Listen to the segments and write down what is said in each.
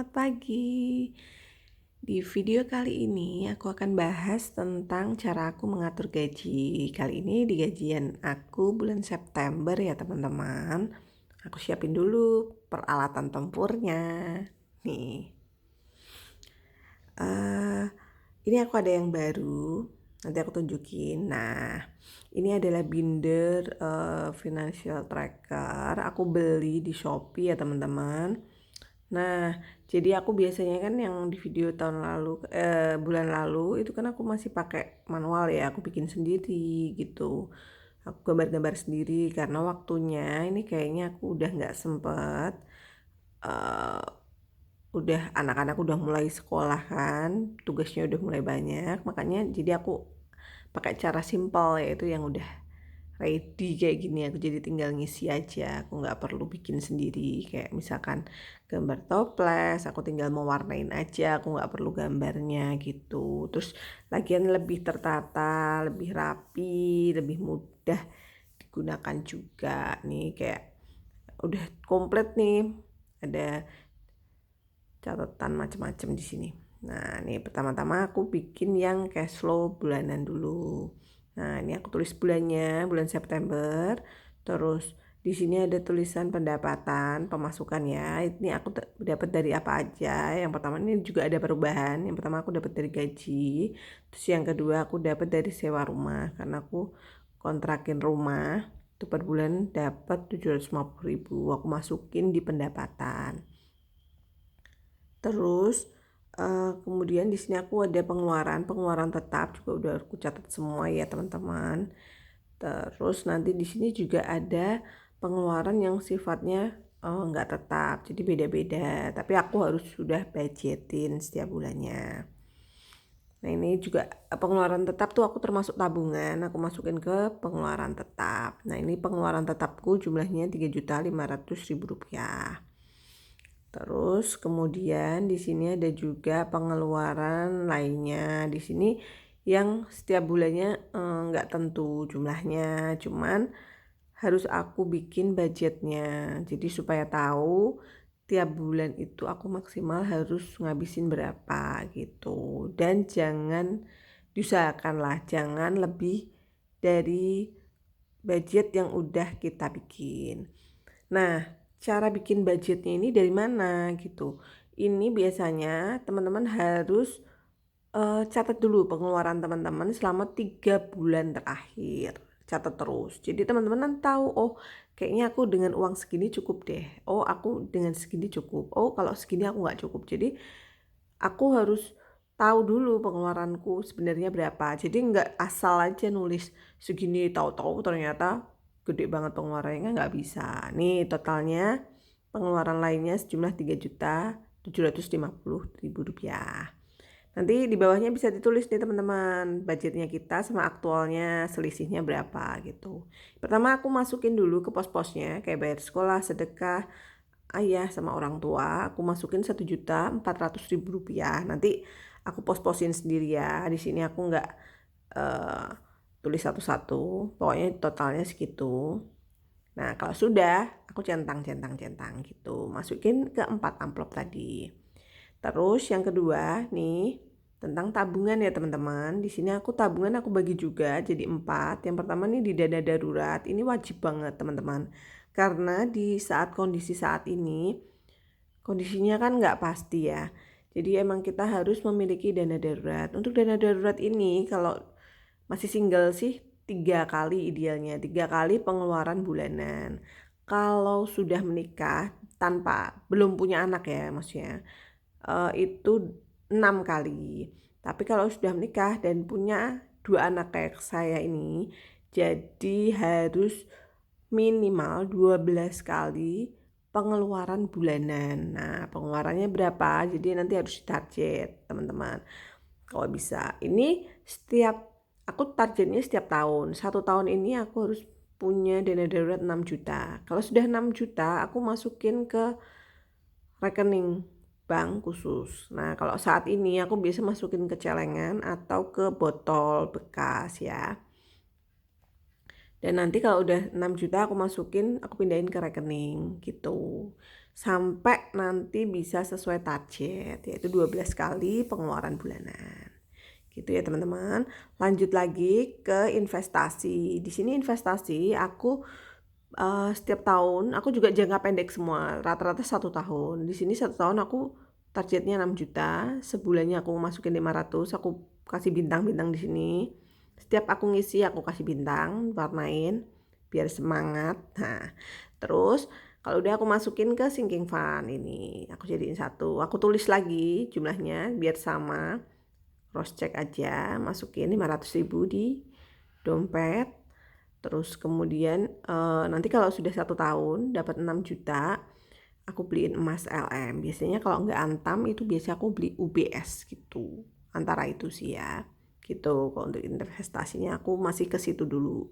selamat pagi. Di video kali ini aku akan bahas tentang cara aku mengatur gaji. Kali ini di gajian aku bulan September ya teman-teman. Aku siapin dulu peralatan tempurnya. Nih, eh ini aku ada yang baru. Nanti aku tunjukin. Nah, ini adalah binder financial tracker. Aku beli di Shopee ya teman-teman. Nah, jadi aku biasanya kan yang di video tahun lalu, bulan lalu itu kan aku masih pakai manual ya, aku bikin sendiri gitu. Aku gambar-gambar sendiri karena waktunya ini kayaknya aku udah nggak sempet. eh, udah anak-anak udah mulai sekolah kan, tugasnya udah mulai banyak, makanya jadi aku pakai cara simpel yaitu yang udah ready kayak gini. Aku jadi tinggal ngisi aja, aku nggak perlu bikin sendiri. Kayak misalkan gambar toples aku tinggal mewarnain aja, aku nggak perlu gambarnya gitu. Terus lagian lebih tertata, lebih rapi, lebih mudah digunakan juga. Nih kayak udah komplit nih, ada catatan macam-macam di sini. Nah, ini pertama-tama aku bikin yang cash flow bulanan dulu. Nah, ini aku tulis bulannya, bulan September. Terus di sini ada tulisan pendapatan, pemasukan ya. Ini aku dapat dari apa aja. Yang pertama ini juga ada perubahan. Yang pertama aku dapat dari gaji. Terus yang kedua aku dapat dari sewa rumah karena aku kontrakin rumah. Itu per bulan dapat 750.000. Aku masukin di pendapatan. Terus kemudian di sini aku ada pengeluaran tetap juga udah aku catat semua ya teman-teman. Terus nanti di sini juga ada pengeluaran yang sifatnya nggak tetap, jadi beda-beda. Tapi aku harus sudah budgetin setiap bulannya. Nah ini juga pengeluaran tetap tuh aku termasuk tabungan, aku masukin ke pengeluaran tetap. Nah ini pengeluaran tetapku jumlahnya 3.500.000 rupiah. Terus kemudian di sini ada juga pengeluaran lainnya. Di sini yang setiap bulannya nggak tentu jumlahnya, cuman harus aku bikin budgetnya. Jadi supaya tahu tiap bulan itu aku maksimal harus ngabisin berapa gitu. Dan jangan diusahakanlah jangan lebih dari budget yang udah kita bikin. Nah, cara bikin budgetnya ini dari mana gitu. Ini biasanya teman-teman harus catat dulu pengeluaran teman-teman selama 3 bulan terakhir. Catat terus. Jadi teman-teman tahu, oh kayaknya aku dengan uang segini cukup deh. Oh aku dengan segini cukup. Oh kalau segini aku nggak cukup. Jadi aku harus tahu dulu pengeluaranku sebenarnya berapa. Jadi nggak asal aja nulis segini, tahu-tahu ternyata gede banget pengeluarannya, nggak bisa. Nih totalnya pengeluaran lainnya sejumlah 3.750.000 rupiah. Nanti di bawahnya bisa ditulis nih teman-teman, budgetnya kita sama aktualnya selisihnya berapa gitu. Pertama aku masukin dulu ke pos-posnya kayak bayar sekolah, sedekah, ayah sama orang tua. Aku masukin 1.400.000 rupiah. Nanti aku pos-posin sendiri ya. Di sini aku nggak uh, tulis satu-satu. Pokoknya totalnya segitu. Nah kalau sudah aku centang gitu. Masukin ke 4 amplop tadi. Terus yang kedua nih tentang tabungan ya teman-teman. Di sini aku tabungan aku bagi juga jadi 4. Yang pertama nih di dana darurat. Ini wajib banget teman-teman. Karena di saat kondisi saat ini kondisinya kan nggak pasti ya. Jadi emang kita harus memiliki dana darurat. Untuk dana darurat ini kalau masih single sih 3 kali idealnya. 3 kali pengeluaran bulanan. Kalau sudah menikah tanpa belum punya anak ya maksudnya itu 6 kali. Tapi kalau sudah menikah dan punya 2 anak kayak saya ini, jadi harus minimal 12 kali pengeluaran bulanan. Nah, pengeluarannya berapa? Jadi nanti harus ditarget, teman-teman. Kalau bisa. Ini aku targetnya setiap tahun. 1 tahun ini aku harus punya dana darurat 6 juta. Kalau sudah 6 juta, aku masukin ke rekening bank khusus. Nah, kalau saat ini aku biasa masukin ke celengan atau ke botol bekas ya. Dan nanti kalau udah 6 juta aku masukin, aku pindahin ke rekening gitu. sampai nanti bisa sesuai target, yaitu 12 kali pengeluaran bulanan. Gitu ya teman-teman. Lanjut lagi ke investasi. Di sini investasi aku setiap tahun aku juga jangka pendek semua, rata-rata 1 tahun. Di sini 1 tahun aku targetnya 6 juta, sebulannya aku masukin 500, aku kasih bintang-bintang di sini. Setiap aku ngisi aku kasih bintang, warnain biar semangat. Nah, terus kalau udah aku masukin ke sinking fund ini, aku jadiin satu. Aku tulis lagi jumlahnya biar sama. Cross check aja, masukin 500.000 di dompet. Terus kemudian nanti kalau sudah 1 tahun dapat 6 juta, aku beliin emas LM. Biasanya kalau nggak Antam itu biasa aku beli UBS gitu. Antara itu sih ya. Gitu. Kalau untuk investasinya aku masih ke situ dulu.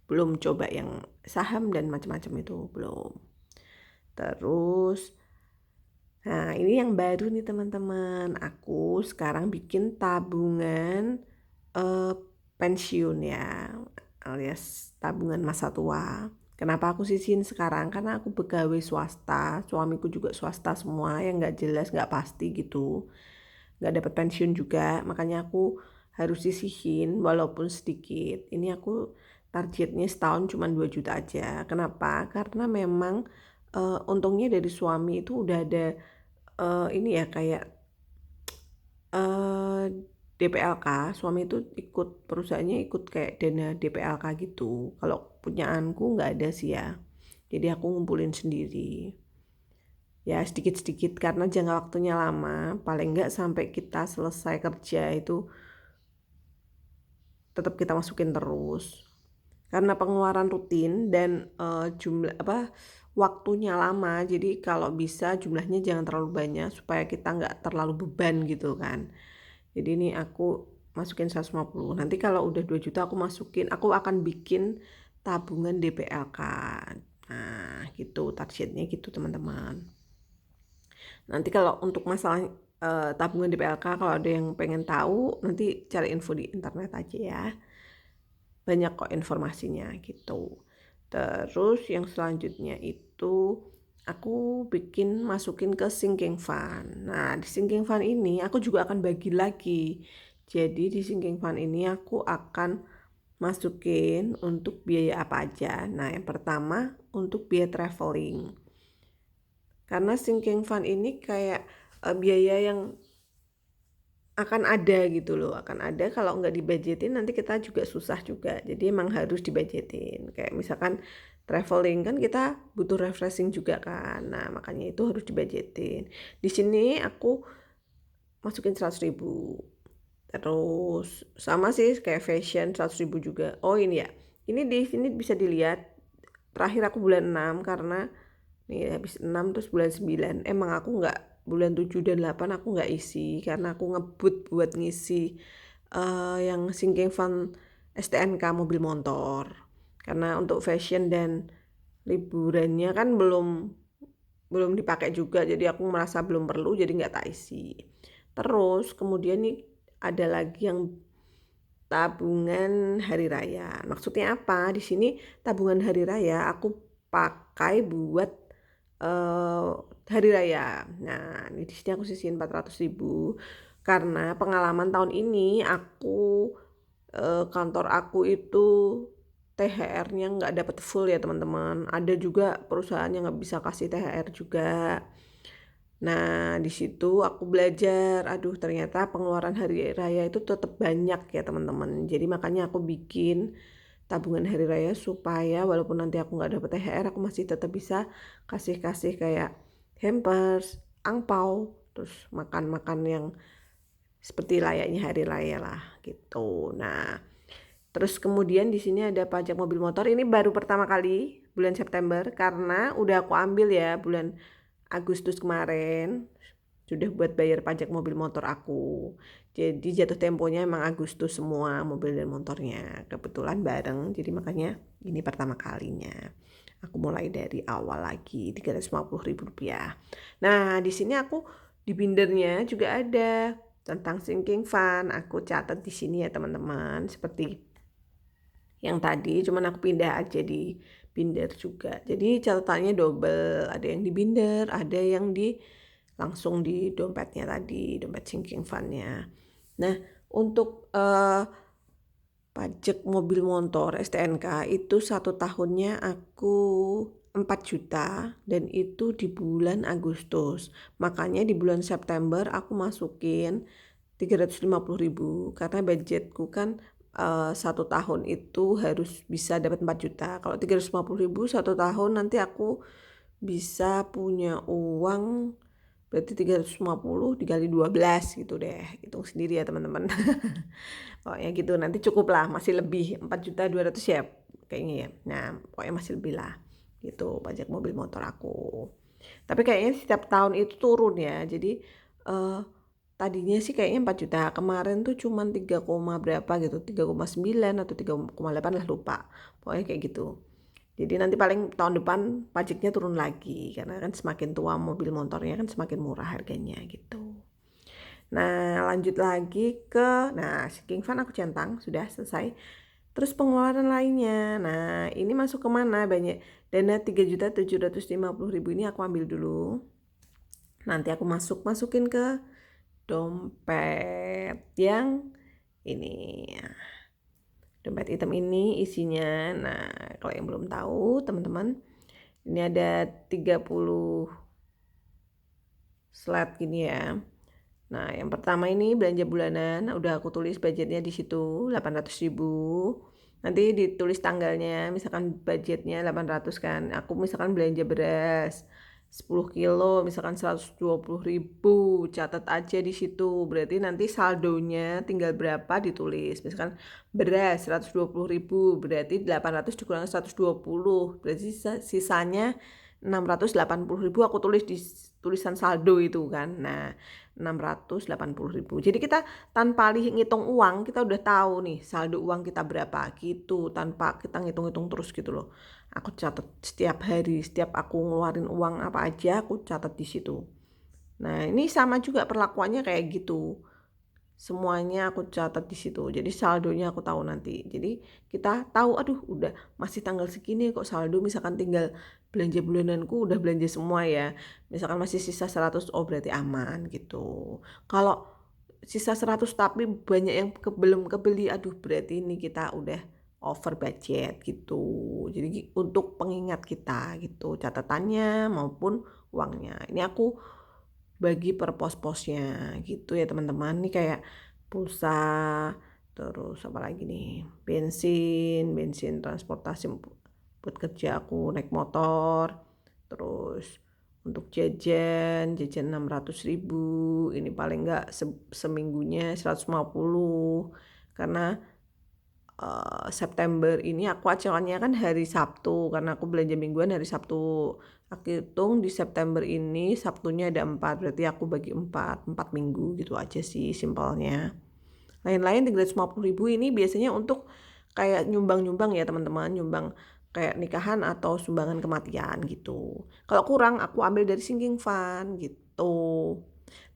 Belum coba yang saham dan macam-macam itu, belum. Terus nah ini yang baru nih teman-teman. Aku sekarang bikin tabungan pensiun ya, alias tabungan masa tua. Kenapa aku sisihin sekarang? Karena aku pegawai swasta, suamiku juga swasta semua, yang nggak jelas, nggak pasti gitu, nggak dapat pensiun juga. Makanya aku harus sisihin walaupun sedikit. Ini aku targetnya setahun cuma 2 juta aja. Kenapa? Karena memang untungnya dari suami itu udah ada ini ya kayak DPLK. Suami itu ikut perusahaannya, ikut kayak dana DPLK gitu. Kalau punyaanku nggak ada sih ya, jadi aku ngumpulin sendiri ya sedikit-sedikit karena jangka waktunya lama, paling nggak sampai kita selesai kerja itu tetap kita masukin terus karena pengeluaran rutin dan jumlah waktunya lama. Jadi kalau bisa jumlahnya jangan terlalu banyak supaya kita nggak terlalu beban gitu kan. Jadi ini aku masukin 150. Nanti kalau udah 2 juta aku masukin, aku akan bikin tabungan DPLK. Nah gitu targetnya gitu teman-teman. Nanti kalau untuk masalah tabungan DPLK, kalau ada yang pengen tahu nanti cari info di internet aja ya. Banyak kok informasinya gitu. Terus yang selanjutnya itu aku masukin ke sinking fund. Nah di sinking fund ini aku juga akan bagi lagi. Jadi di sinking fund ini aku akan masukin untuk biaya apa aja. Nah yang pertama untuk biaya traveling. Karena sinking fund ini kayak biaya yang akan ada gitu loh, akan ada. Kalau nggak dibudgetin nanti kita juga susah juga, jadi emang harus dibudgetin. Kayak misalkan traveling kan kita butuh refreshing juga kan, nah makanya itu harus dibudgetin. Di sini aku masukin 100.000. Terus sama sih kayak fashion 100.000 juga. Oh ini ya, ini di sini bisa dilihat terakhir aku bulan 6 karena nih habis 6 terus bulan 9 emang aku nggak, bulan 7 dan 8 aku nggak isi karena aku ngebut buat ngisi yang sinking fund STNK mobil motor. Karena untuk fashion dan liburannya kan belum dipakai juga, jadi aku merasa belum perlu, jadi nggak tak isi. Terus kemudian nih ada lagi yang tabungan hari raya. Maksudnya apa? Di sini tabungan hari raya aku pakai buat hari raya. Nah, di sini aku sisihin 400.000 karena pengalaman tahun ini aku kantor aku itu THR-nya nggak dapat full ya teman-teman. Ada juga perusahaan yang nggak bisa kasih THR juga. Nah, di situ aku belajar, aduh ternyata pengeluaran hari raya itu tetap banyak ya teman-teman. Jadi makanya aku bikin tabungan hari raya supaya walaupun nanti aku nggak dapet THR, aku masih tetap bisa kasih-kasih kayak hampers, angpau, terus makan-makan yang seperti layaknya hari raya lah gitu. Nah, terus kemudian di sini ada pajak mobil motor. Ini baru pertama kali bulan September karena udah aku ambil ya bulan Agustus kemarin, sudah buat bayar pajak mobil motor aku. Jadi jatuh temponya emang Agustus semua mobil dan motornya. Kebetulan bareng, jadi makanya ini pertama kalinya. Aku mulai dari awal lagi, 350.000 rupiah. Nah di sini aku di bindernya juga ada tentang sinking fund. Aku catat di sini ya teman-teman, seperti yang tadi, cuman aku pindah aja di binder juga. Jadi catatannya double, ada yang di binder, ada yang langsung di dompetnya tadi, dompet sinking fund-nya. Nah, untuk pajak mobil motor STNK itu 1 tahunnya aku 4 juta dan itu di bulan Agustus. Makanya di bulan September aku masukin 350.000 karena budgetku kan 1 tahun itu harus bisa dapat 4 juta. Kalau 350.000 1 tahun nanti aku bisa punya uang berarti 350 dikali 12 gitu deh. Hitung sendiri ya teman-teman. Pokoknya gitu nanti cukup lah, masih lebih 4.200.000 ya kayaknya ya. Nah pokoknya masih lebih lah gitu pajak mobil motor aku. Tapi kayaknya setiap tahun itu turun ya. Jadi tadinya sih kayaknya 4 juta. Kemarin tuh cuman 3, berapa gitu. 3,9 atau 3,8 lah lupa. Pokoknya kayak gitu. Jadi nanti paling tahun depan pajaknya turun lagi karena kan semakin tua mobil motornya kan semakin murah harganya gitu. Nah, lanjut lagi ke sinking fund aku centang, sudah selesai. Terus pengeluaran lainnya. Nah, ini masuk ke mana? Banyak dana 3.750.000 ini aku ambil dulu. Nanti aku masukin ke dompet yang ini. Dompet hitam ini isinya, nah kalau yang belum tahu teman-teman, ini ada 30 slide gini ya. Nah, yang pertama ini belanja bulanan, udah aku tulis budgetnya di situ 800.000. Nanti ditulis tanggalnya, misalkan budgetnya 800 kan. Aku misalkan belanja beras 10 kilo, misalkan 120.000, catat aja di situ. Berarti nanti saldonya tinggal berapa ditulis. Misalkan beras 120.000, berarti 800 dikurangi 120, berarti sisanya 680.000 aku tulis di tulisan saldo itu kan. Nah, 680.000. Jadi kita tanpa ngitung uang kita udah tahu nih saldo uang kita berapa gitu tanpa kita ngitung-ngitung terus gitu loh. Aku catat setiap hari, setiap aku ngeluarin uang apa aja aku catat di situ. Nah, ini sama juga perlakuannya kayak gitu. Semuanya aku catat di situ. Jadi saldonya aku tahu nanti. Jadi kita tahu aduh udah masih tanggal segini kok saldo misalkan tinggal belanja bulananku udah belanja semua ya. Misalkan masih sisa 100 oh berarti aman gitu. Kalau sisa 100 tapi banyak yang belum kebeli aduh berarti ini kita udah over budget gitu. Jadi untuk pengingat kita gitu catatannya maupun uangnya. Ini aku bagi per pos-posnya gitu ya teman-teman. Ini kayak pulsa, terus apa lagi nih, bensin transportasi buat kerja aku naik motor, terus untuk jajan 600.000, ini paling enggak seminggunya 150 karena September ini aku acaranya kan hari Sabtu karena aku belanja mingguan hari Sabtu. Aku hitung di September ini Sabtunya ada 4, berarti aku bagi 4 minggu gitu aja sih simpelnya. Lain-lain 350.000 ini biasanya untuk kayak nyumbang-nyumbang ya teman-teman, nyumbang kayak nikahan atau sumbangan kematian gitu. Kalau kurang aku ambil dari sinking fund gitu.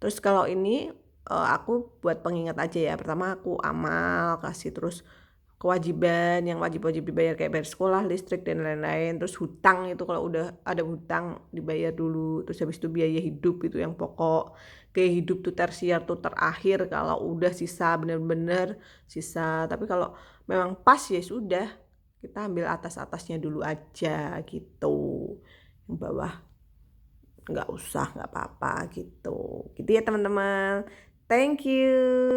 Terus kalau ini aku buat pengingat aja ya. Pertama aku amal kasih, terus kewajiban yang wajib-wajib dibayar kayak bayar sekolah, listrik dan lain-lain. Terus hutang itu kalau udah ada hutang dibayar dulu. Terus habis itu biaya hidup itu yang pokok. Biaya hidup tuh tersier tuh terakhir kalau udah sisa bener-bener sisa. Tapi kalau memang pas ya sudah kita ambil atas-atasnya dulu aja gitu. Yang bawah nggak usah, nggak apa-apa gitu. Gitu ya teman-teman. Thank you.